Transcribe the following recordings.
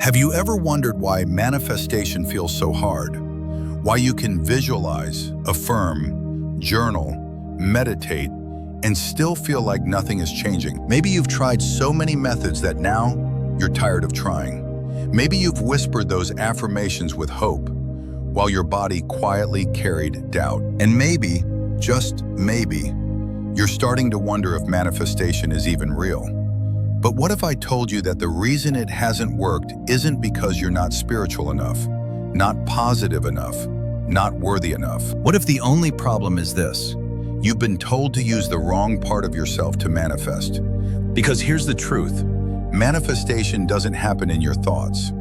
Have you ever wondered why manifestation feels so hard? Why you can visualize, affirm, journal, meditate, and still feel like nothing is changing? Maybe you've tried so many methods that now you're tired of trying. Maybe you've whispered those affirmations with hope, while your body quietly carried doubt. And maybe, just maybe, you're starting to wonder if manifestation is even real. But what if I told you that the reason it hasn't worked isn't because you're not spiritual enough, not positive enough, not worthy enough? What if the only problem is this? You've been told to use the wrong part of yourself to manifest. Because here's the truth. Manifestation doesn't happen in your thoughts.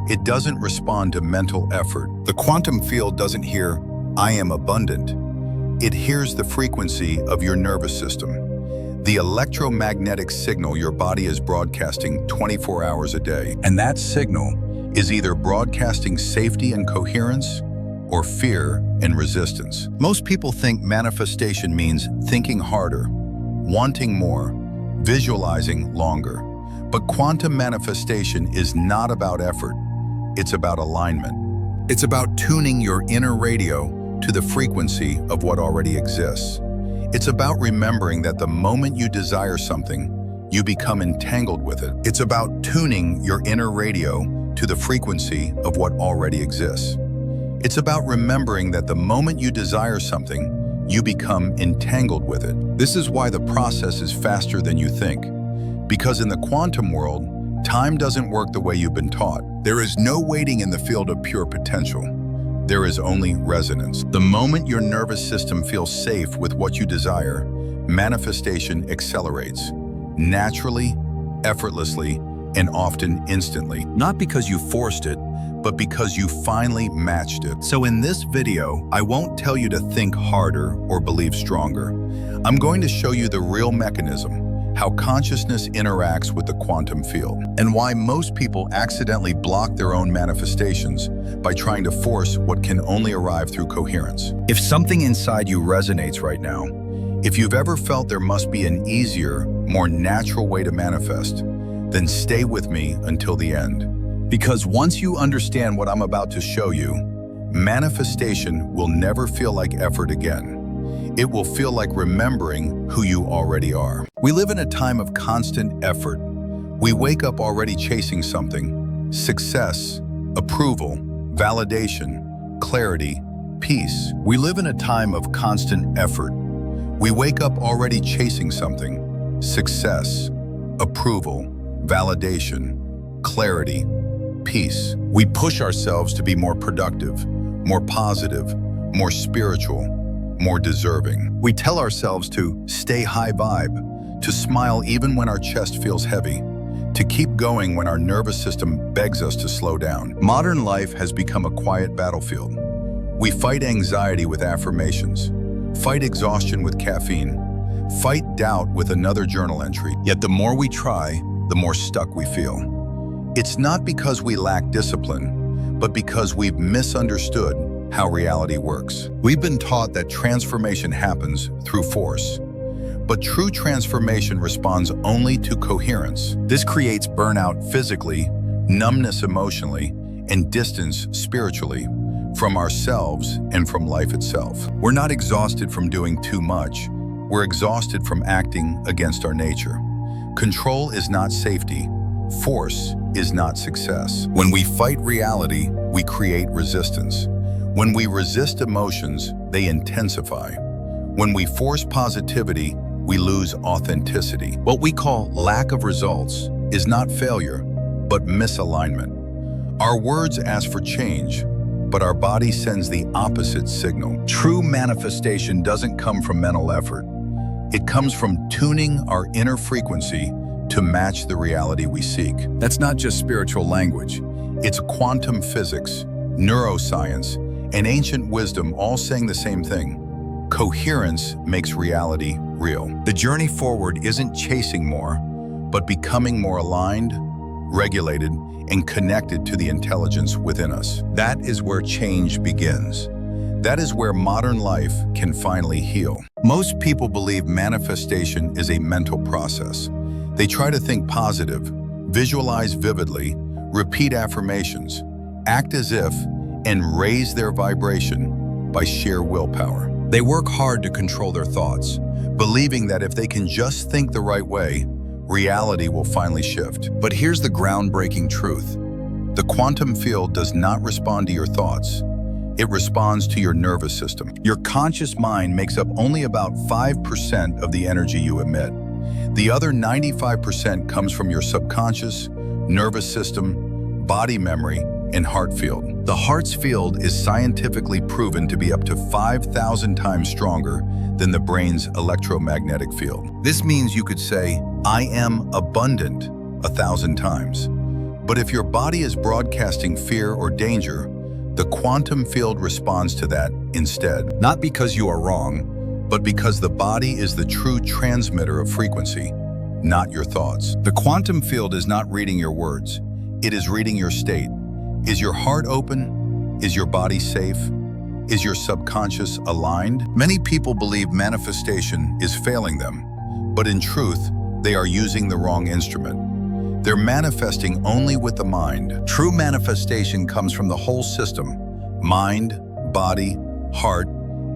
It doesn't respond to mental effort. The quantum field doesn't hear, "I am abundant." It hears the frequency of your nervous system, the electromagnetic signal your body is broadcasting 24 hours a day. And that signal is either broadcasting safety and coherence or fear and resistance. Most people think manifestation means thinking harder, wanting more, visualizing longer. But quantum manifestation is not about effort. It's about alignment. It's about tuning your inner radio to the frequency of what already exists. It's about remembering that the moment you desire something, you become entangled with it. It's about tuning your inner radio to the frequency of what already exists. It's about remembering that the moment you desire something, you become entangled with it. This is why the process is faster than you think. Because in the quantum world, time doesn't work the way you've been taught. There is no waiting in the field of pure potential. There is only resonance. The moment your nervous system feels safe with what you desire, manifestation accelerates. Naturally, effortlessly, and often instantly. Not because you forced it, but because you finally matched it. So in this video, I won't tell you to think harder or believe stronger. I'm going to show you the real mechanism, how consciousness interacts with the quantum field, and why most people accidentally block their own manifestations by trying to force what can only arrive through coherence. If something inside you resonates right now, if you've ever felt there must be an easier, more natural way to manifest, then stay with me until the end. Because once you understand what I'm about to show you, manifestation will never feel like effort again. It will feel like remembering who you already are. We live in a time of constant effort. We wake up already chasing something: success, approval, validation, clarity, peace. We live in a time of constant effort. We wake up already chasing something: success, approval, validation, clarity, peace. We push ourselves to be more productive, more positive, more spiritual, more deserving. We tell ourselves to stay high vibe, to smile even when our chest feels heavy, to keep going when our nervous system begs us to slow down. Modern life has become a quiet battlefield. We fight anxiety with affirmations, fight exhaustion with caffeine, fight doubt with another journal entry. Yet the more we try, the more stuck we feel. It's not because we lack discipline, but because we've misunderstood how reality works. We've been taught that transformation happens through force, but true transformation responds only to coherence. This creates burnout physically, numbness emotionally, and distance spiritually from ourselves and from life itself. We're not exhausted from doing too much. We're exhausted from acting against our nature. Control is not safety. Force is not success. When we fight reality, we create resistance. When we resist emotions, they intensify. When we force positivity, we lose authenticity. What we call lack of results is not failure, but misalignment. Our words ask for change, but our body sends the opposite signal. True manifestation doesn't come from mental effort. It comes from tuning our inner frequency to match the reality we seek. That's not just spiritual language. It's quantum physics, neuroscience, and ancient wisdom all saying the same thing. Coherence makes reality real. The journey forward isn't chasing more, but becoming more aligned, regulated, and connected to the intelligence within us. That is where change begins. That is where modern life can finally heal. Most people believe manifestation is a mental process. They try to think positive, visualize vividly, repeat affirmations, act as if, and raise their vibration by sheer willpower. They work hard to control their thoughts, believing that if they can just think the right way, reality will finally shift. But here's the groundbreaking truth. The quantum field does not respond to your thoughts. It responds to your nervous system. Your conscious mind makes up only about 5% of the energy you emit. The other 95% comes from your subconscious, nervous system, body memory, and heart field. The heart's field is scientifically proven to be up to 5,000 times stronger than the brain's electromagnetic field. This means you could say, "I am abundant," 1,000 times. But if your body is broadcasting fear or danger, the quantum field responds to that instead. Not because you are wrong, but because the body is the true transmitter of frequency, not your thoughts. The quantum field is not reading your words. It is reading your state. Is your heart open? Is your body safe? Is your subconscious aligned? Many people believe manifestation is failing them, but in truth, they are using the wrong instrument. They're manifesting only with the mind. True manifestation comes from the whole system: mind, body, heart,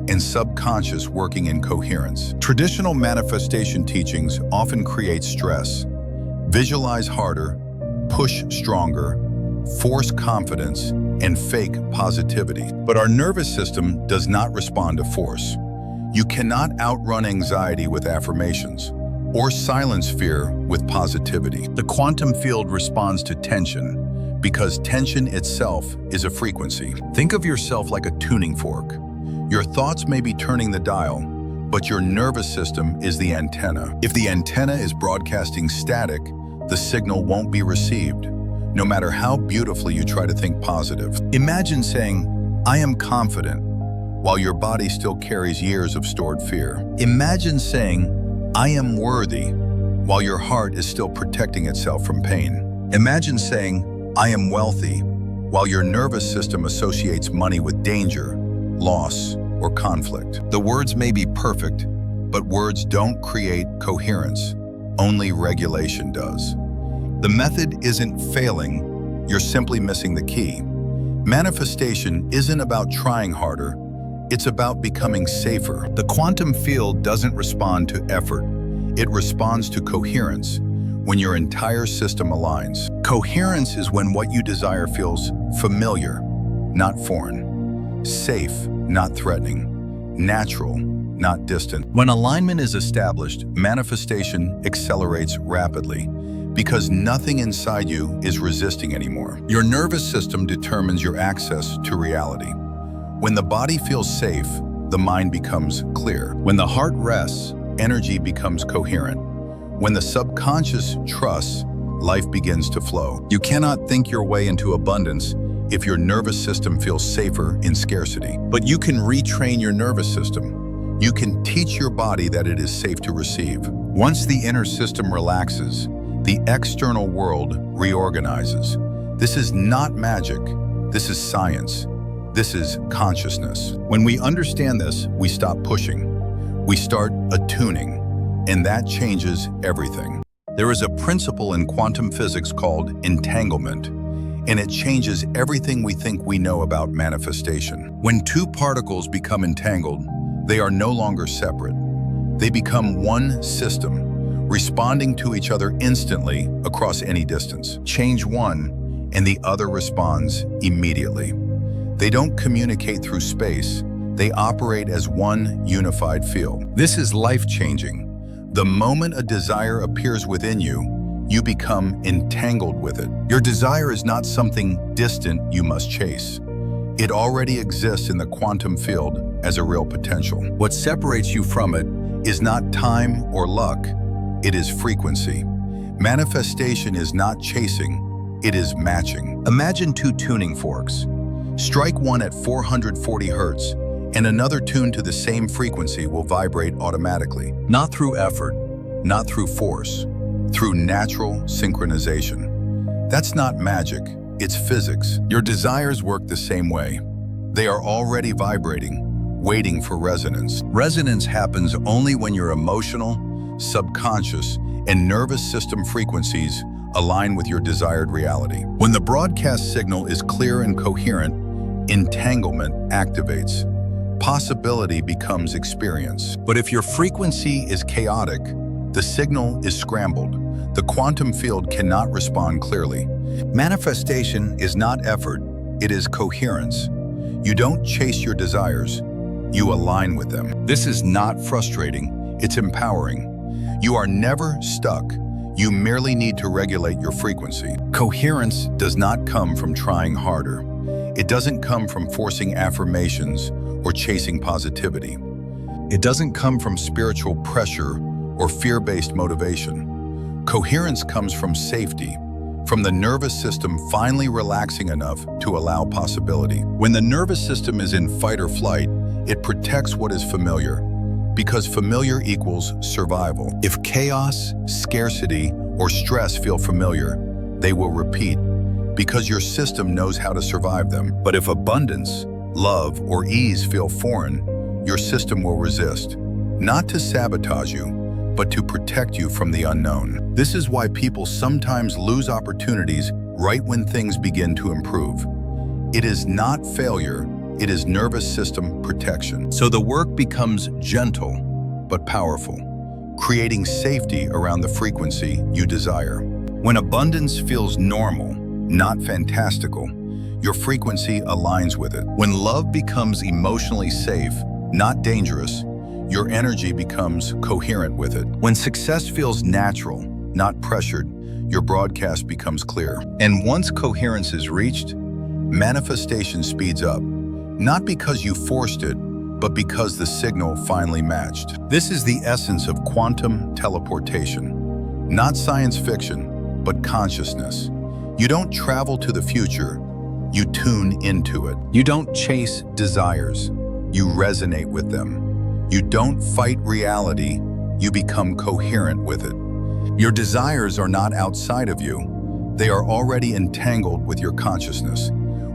and subconscious working in coherence. Traditional manifestation teachings often create stress. Visualize harder, push stronger, force confidence, and fake positivity. But our nervous system does not respond to force. You cannot outrun anxiety with affirmations or silence fear with positivity. The quantum field responds to tension because tension itself is a frequency. Think of yourself like a tuning fork. Your thoughts may be turning the dial, but your nervous system is the antenna. If the antenna is broadcasting static, the signal won't be received, no matter how beautifully you try to think positive. Imagine saying, "I am confident," while your body still carries years of stored fear. Imagine saying, "I am worthy," while your heart is still protecting itself from pain. Imagine saying, "I am wealthy," while your nervous system associates money with danger, loss, or conflict. The words may be perfect, but words don't create coherence. Only regulation does. The method isn't failing, you're simply missing the key. Manifestation isn't about trying harder, it's about becoming safer. The quantum field doesn't respond to effort, it responds to coherence when your entire system aligns. Coherence is when what you desire feels familiar, not foreign, safe, not threatening, natural, not distant. When alignment is established, manifestation accelerates rapidly, because nothing inside you is resisting anymore. Your nervous system determines your access to reality. When the body feels safe, the mind becomes clear. When the heart rests, energy becomes coherent. When the subconscious trusts, life begins to flow. You cannot think your way into abundance if your nervous system feels safer in scarcity. But you can retrain your nervous system. You can teach your body that it is safe to receive. Once the inner system relaxes, the external world reorganizes. This is not magic. This is science. This is consciousness. When we understand this, we stop pushing. We start attuning, and that changes everything. There is a principle in quantum physics called entanglement, and it changes everything we think we know about manifestation. When two particles become entangled, they are no longer separate. They become one system, responding to each other instantly across any distance. Change one, and the other responds immediately. They don't communicate through space. They operate as one unified field. This is life-changing. The moment a desire appears within you, you become entangled with it. Your desire is not something distant you must chase. It already exists in the quantum field as a real potential. What separates you from it is not time or luck. It is frequency. Manifestation is not chasing, it is matching. Imagine two tuning forks. Strike one at 440 hertz, and another tuned to the same frequency will vibrate automatically. Not through effort, not through force, through natural synchronization. That's not magic, it's physics. Your desires work the same way. They are already vibrating, waiting for resonance. Resonance happens only when your emotional, subconscious, and nervous system frequencies align with your desired reality. When the broadcast signal is clear and coherent, entanglement activates. Possibility becomes experience. But if your frequency is chaotic, the signal is scrambled. The quantum field cannot respond clearly. Manifestation is not effort, it is coherence. You don't chase your desires, you align with them. This is not frustrating, it's empowering. You are never stuck. You merely need to regulate your frequency. Coherence does not come from trying harder. It doesn't come from forcing affirmations or chasing positivity. It doesn't come from spiritual pressure or fear-based motivation. Coherence comes from safety, from the nervous system finally relaxing enough to allow possibility. When the nervous system is in fight or flight, it protects what is familiar, because familiar equals survival. If chaos, scarcity, or stress feel familiar, they will repeat, because your system knows how to survive them. But if abundance, love, or ease feel foreign, your system will resist, not to sabotage you, but to protect you from the unknown. This is why people sometimes lose opportunities right when things begin to improve. It is not failure, it is nervous system protection. So the work becomes gentle, but powerful, creating safety around the frequency you desire. When abundance feels normal, not fantastical, your frequency aligns with it. When love becomes emotionally safe, not dangerous, your energy becomes coherent with it. When success feels natural, not pressured, your broadcast becomes clear. And once coherence is reached, manifestation speeds up, not because you forced it, but because the signal finally matched. This is the essence of quantum teleportation. Not science fiction, but consciousness. You don't travel to the future, you tune into it. You don't chase desires, you resonate with them. You don't fight reality, you become coherent with it. Your desires are not outside of you, they are already entangled with your consciousness,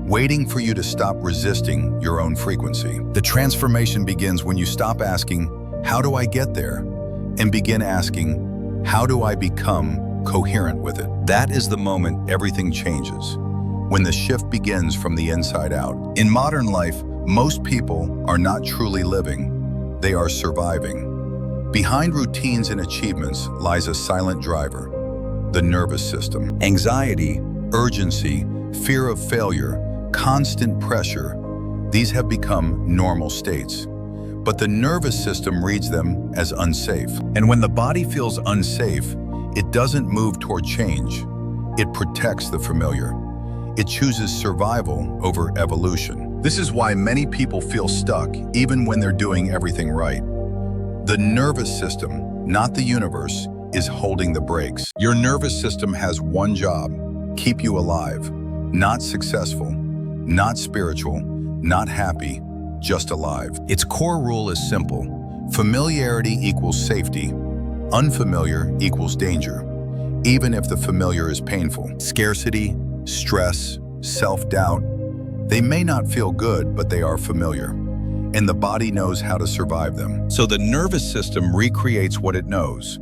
waiting for you to stop resisting your own frequency. The transformation begins when you stop asking, how do I get there? And begin asking, how do I become coherent with it? That is the moment everything changes, when the shift begins from the inside out. In modern life, most people are not truly living, they are surviving. Behind routines and achievements lies a silent driver, the nervous system. Anxiety, urgency, fear of failure, constant pressure, these have become normal states. But the nervous system reads them as unsafe. And when the body feels unsafe, it doesn't move toward change. It protects the familiar. It chooses survival over evolution. This is why many people feel stuck even when they're doing everything right. The nervous system, not the universe, is holding the brakes. Your nervous system has one job: keep you alive, not successful, not spiritual, not happy, just alive. Its core rule is simple. Familiarity equals safety. Unfamiliar equals danger, even if the familiar is painful. Scarcity, stress, self-doubt, they may not feel good, but they are familiar, and the body knows how to survive them. So the nervous system recreates what it knows,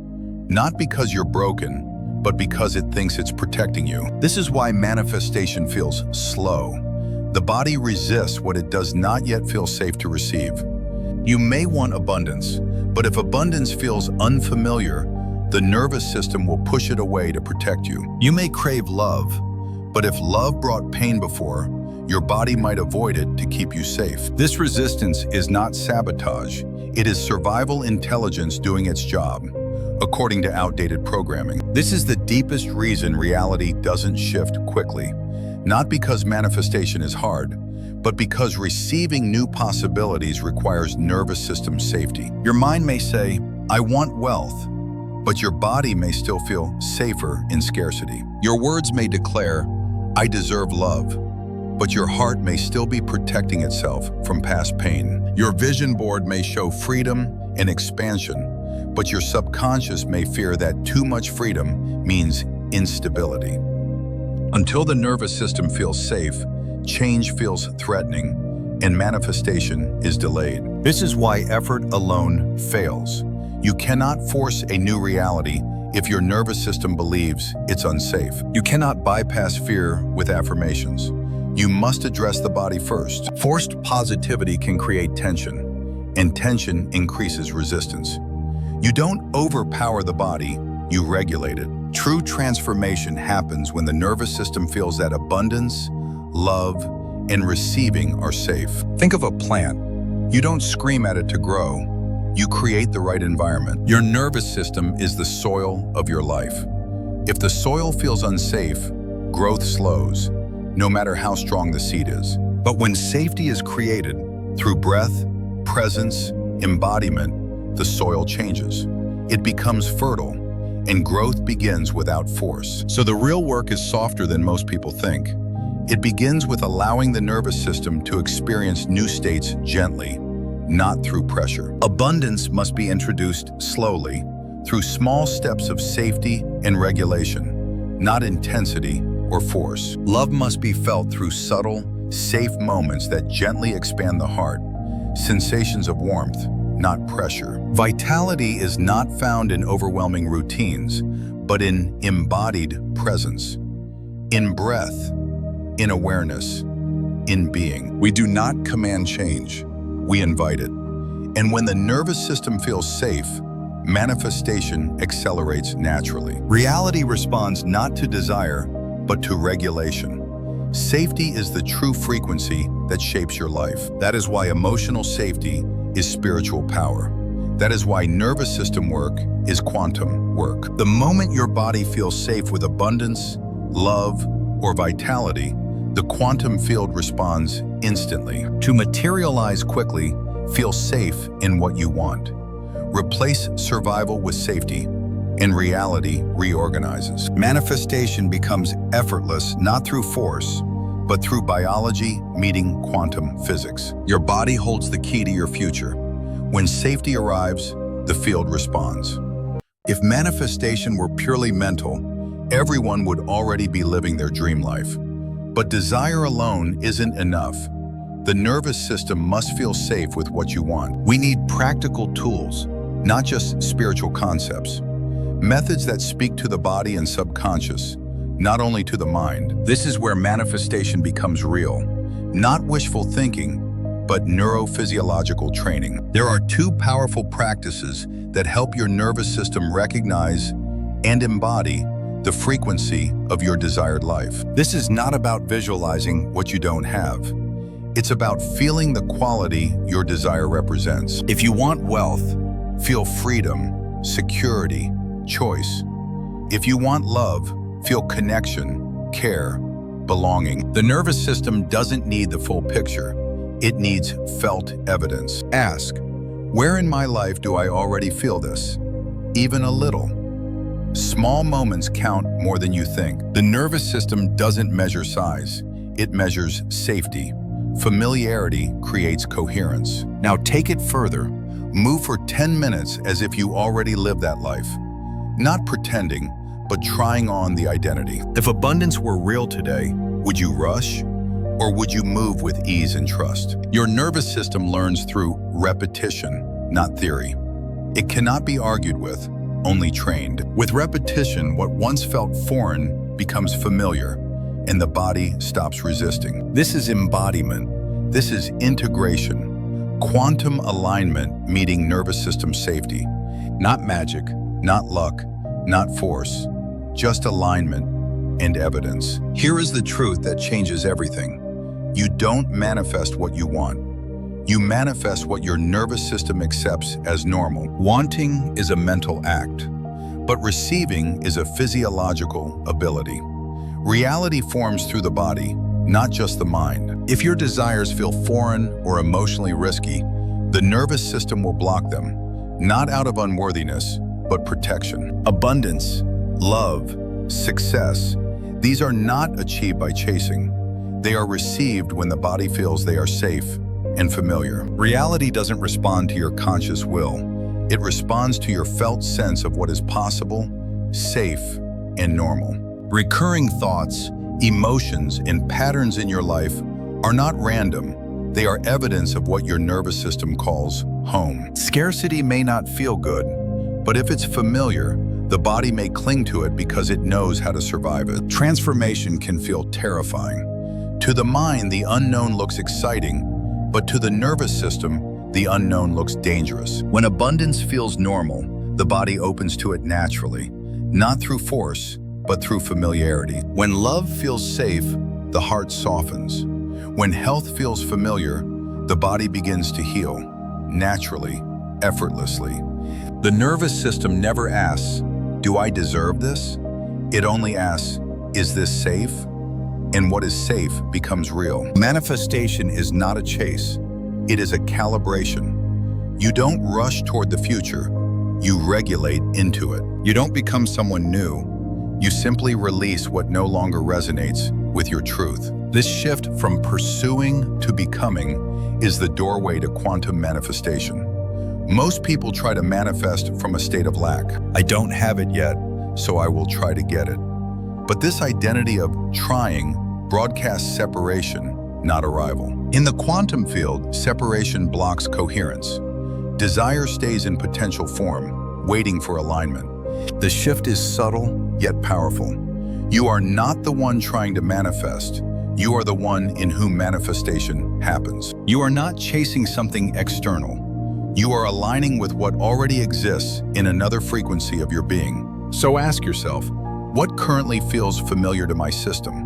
not because you're broken, but because it thinks it's protecting you. This is why manifestation feels slow. The body resists what it does not yet feel safe to receive. You may want abundance, but if abundance feels unfamiliar, the nervous system will push it away to protect you. You may crave love, but if love brought pain before, your body might avoid it to keep you safe. This resistance is not sabotage. It is survival intelligence doing its job, according to outdated programming. This is the deepest reason reality doesn't shift quickly. Not because manifestation is hard, but because receiving new possibilities requires nervous system safety. Your mind may say, I want wealth, but your body may still feel safer in scarcity. Your words may declare, I deserve love, but your heart may still be protecting itself from past pain. Your vision board may show freedom and expansion, but your subconscious may fear that too much freedom means instability. Until the nervous system feels safe, change feels threatening, and manifestation is delayed. This is why effort alone fails. You cannot force a new reality if your nervous system believes it's unsafe. You cannot bypass fear with affirmations. You must address the body first. Forced positivity can create tension, and tension increases resistance. You don't overpower the body, you regulate it. True transformation happens when the nervous system feels that abundance, love, and receiving are safe. Think of a plant. You don't scream at it to grow. You create the right environment. Your nervous system is the soil of your life. If the soil feels unsafe, growth slows, no matter how strong the seed is. But when safety is created through breath, presence, embodiment, the soil changes. It becomes fertile, and growth begins without force. So the real work is softer than most people think. It begins with allowing the nervous system to experience new states gently, not through pressure. Abundance must be introduced slowly, through small steps of safety and regulation, not intensity or force. Love must be felt through subtle, safe moments that gently expand the heart, sensations of warmth, not pressure. Vitality is not found in overwhelming routines, but in embodied presence, in breath, in awareness, in being. We do not command change, we invite it. And when the nervous system feels safe, manifestation accelerates naturally. Reality responds not to desire, but to regulation. Safety is the true frequency that shapes your life. That is why emotional safety is spiritual power. That is why nervous system work is quantum work. The moment your body feels safe with abundance, love, or vitality, the quantum field responds instantly. To materialize quickly, feel safe in what you want. Replace survival with safety, and reality reorganizes. Manifestation becomes effortless not through force, but through biology meeting quantum physics. Your body holds the key to your future. When safety arrives, the field responds. If manifestation were purely mental, everyone would already be living their dream life. But desire alone isn't enough. The nervous system must feel safe with what you want. We need practical tools, not just spiritual concepts. Methods that speak to the body and subconscious, not only to the mind. This is where manifestation becomes real. Not wishful thinking, but neurophysiological training. There are two powerful practices that help your nervous system recognize and embody the frequency of your desired life. This is not about visualizing what you don't have. It's about feeling the quality your desire represents. If you want wealth, feel freedom, security, choice. If you want love, feel connection, care, belonging. The nervous system doesn't need the full picture. It needs felt evidence. Ask, where in my life do I already feel this? Even a little. Small moments count more than you think. The nervous system doesn't measure size. It measures safety. Familiarity creates coherence. Now take it further. Move for 10 minutes as if you already live that life. Not pretending, but trying on the identity. If abundance were real today, would you rush? Or would you move with ease and trust? Your nervous system learns through repetition, not theory. It cannot be argued with, only trained. With repetition, what once felt foreign becomes familiar, and the body stops resisting. This is embodiment. This is integration. Quantum alignment meeting nervous system safety. Not magic, not luck, not force, just alignment and evidence. Here is the truth that changes everything. You don't manifest what you want. You manifest what your nervous system accepts as normal. Wanting is a mental act, but receiving is a physiological ability. Reality forms through the body, not just the mind. If your desires feel foreign or emotionally risky, the nervous system will block them, not out of unworthiness, but protection. Abundance, love, success, these are not achieved by chasing. They are received when the body feels they are safe and familiar. Reality doesn't respond to your conscious will. It responds to your felt sense of what is possible, safe, and normal. Recurring thoughts, emotions, and patterns in your life are not random. They are evidence of what your nervous system calls home. Scarcity may not feel good, but if it's familiar, The body may cling to it because it knows how to survive it. Transformation can feel terrifying. To the mind, the unknown looks exciting, but to the nervous system, the unknown looks dangerous. When abundance feels normal, the body opens to it naturally, not through force, but through familiarity. When love feels safe, the heart softens. When health feels familiar, the body begins to heal, naturally, effortlessly. The nervous system never asks, "Do I deserve this?" It only asks, "Is this safe?" And what is safe becomes real. Manifestation is not a chase. It is a calibration. You don't rush toward the future. You regulate into it. You don't become someone new. You simply release what no longer resonates with your truth. This shift from pursuing to becoming is the doorway to quantum manifestation. Most people try to manifest from a state of lack. I don't have it yet, so I will try to get it. But this identity of trying broadcasts separation, not arrival. In the quantum field, separation blocks coherence. Desire stays in potential form, waiting for alignment. The shift is subtle, yet powerful. You are not the one trying to manifest. You are the one in whom manifestation happens. You are not chasing something external. You are aligning with what already exists in another frequency of your being. So ask yourself, what currently feels familiar to my system?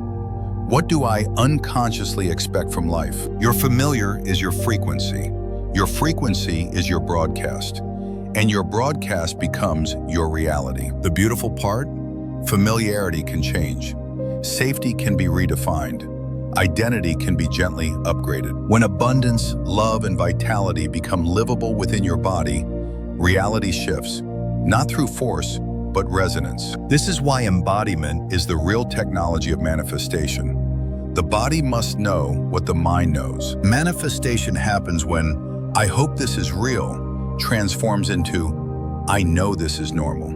What do I unconsciously expect from life? Your familiar is your frequency. Your frequency is your broadcast. And your broadcast becomes your reality. The beautiful part? Familiarity can change. Safety can be redefined. Identity can be gently upgraded. When abundance, love, and vitality become livable within your body, reality shifts, not through force, but resonance. This is why embodiment is the real technology of manifestation. The body must know what the mind knows. Manifestation happens when "I hope this is real" transforms into "I know this is normal."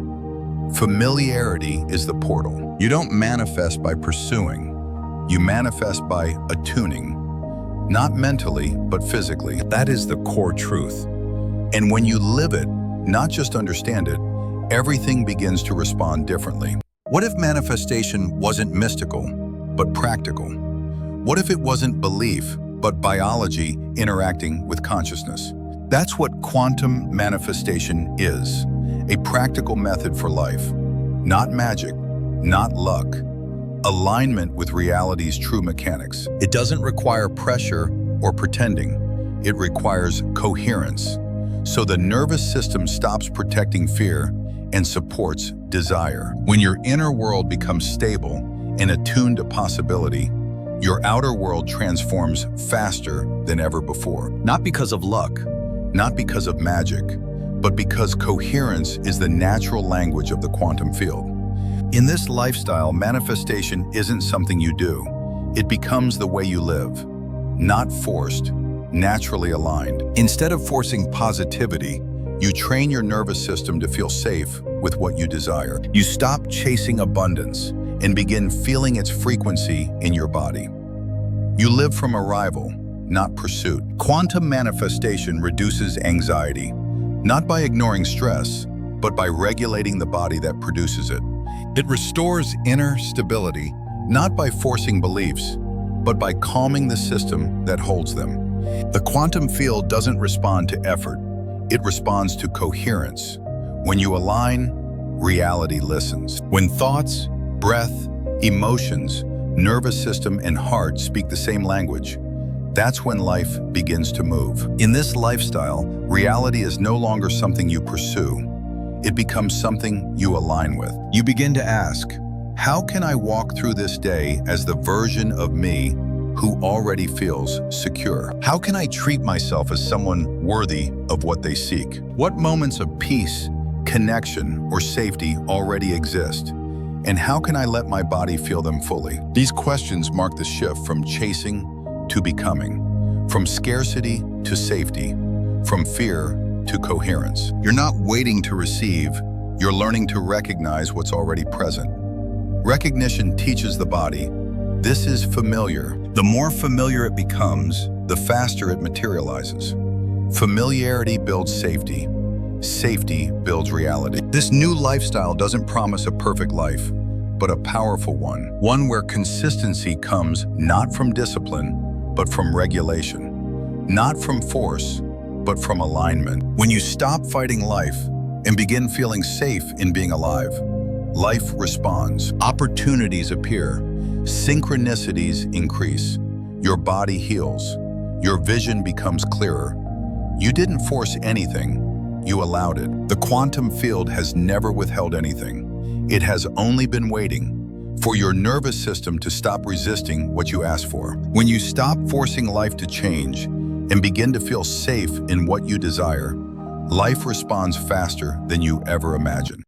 Familiarity is the portal. You don't manifest by pursuing. You manifest by attuning, not mentally, but physically. That is the core truth. And when you live it, not just understand it, everything begins to respond differently. What if manifestation wasn't mystical, but practical? What if it wasn't belief, but biology interacting with consciousness? That's what quantum manifestation is, a practical method for life. Not magic, not luck. Alignment with reality's true mechanics. It doesn't require pressure or pretending. It requires coherence. So the nervous system stops protecting fear and supports desire. When your inner world becomes stable and attuned to possibility, your outer world transforms faster than ever before. Not because of luck, not because of magic, but because coherence is the natural language of the quantum field. In this lifestyle, manifestation isn't something you do. It becomes the way you live. Not forced, naturally aligned. Instead of forcing positivity, you train your nervous system to feel safe with what you desire. You stop chasing abundance and begin feeling its frequency in your body. You live from arrival, not pursuit. Quantum manifestation reduces anxiety, not by ignoring stress, but by regulating the body that produces it. It restores inner stability, not by forcing beliefs, but by calming the system that holds them. The quantum field doesn't respond to effort. It responds to coherence. When you align, reality listens. When thoughts, breath, emotions, nervous system, and heart speak the same language, that's when life begins to move. In this lifestyle, reality is no longer something you pursue. It becomes something you align with. You begin to ask, how can I walk through this day as the version of me who already feels secure? How can I treat myself as someone worthy of what they seek? What moments of peace, connection, or safety already exist? And how can I let my body feel them fully? These questions mark the shift from chasing to becoming, from scarcity to safety, from fear to coherence. You're not waiting to receive, you're learning to recognize what's already present. Recognition teaches the body, this is familiar. The more familiar it becomes, the faster it materializes. Familiarity builds safety. Safety builds reality. This new lifestyle doesn't promise a perfect life, but a powerful one where consistency comes not from discipline, but from regulation, not from force, but from alignment. When you stop fighting life and begin feeling safe in being alive, life responds, opportunities appear, synchronicities increase, your body heals, your vision becomes clearer. You didn't force anything, you allowed it. The quantum field has never withheld anything. It has only been waiting for your nervous system to stop resisting what you ask for. When you stop forcing life to change and begin to feel safe in what you desire, life responds faster than you ever imagined.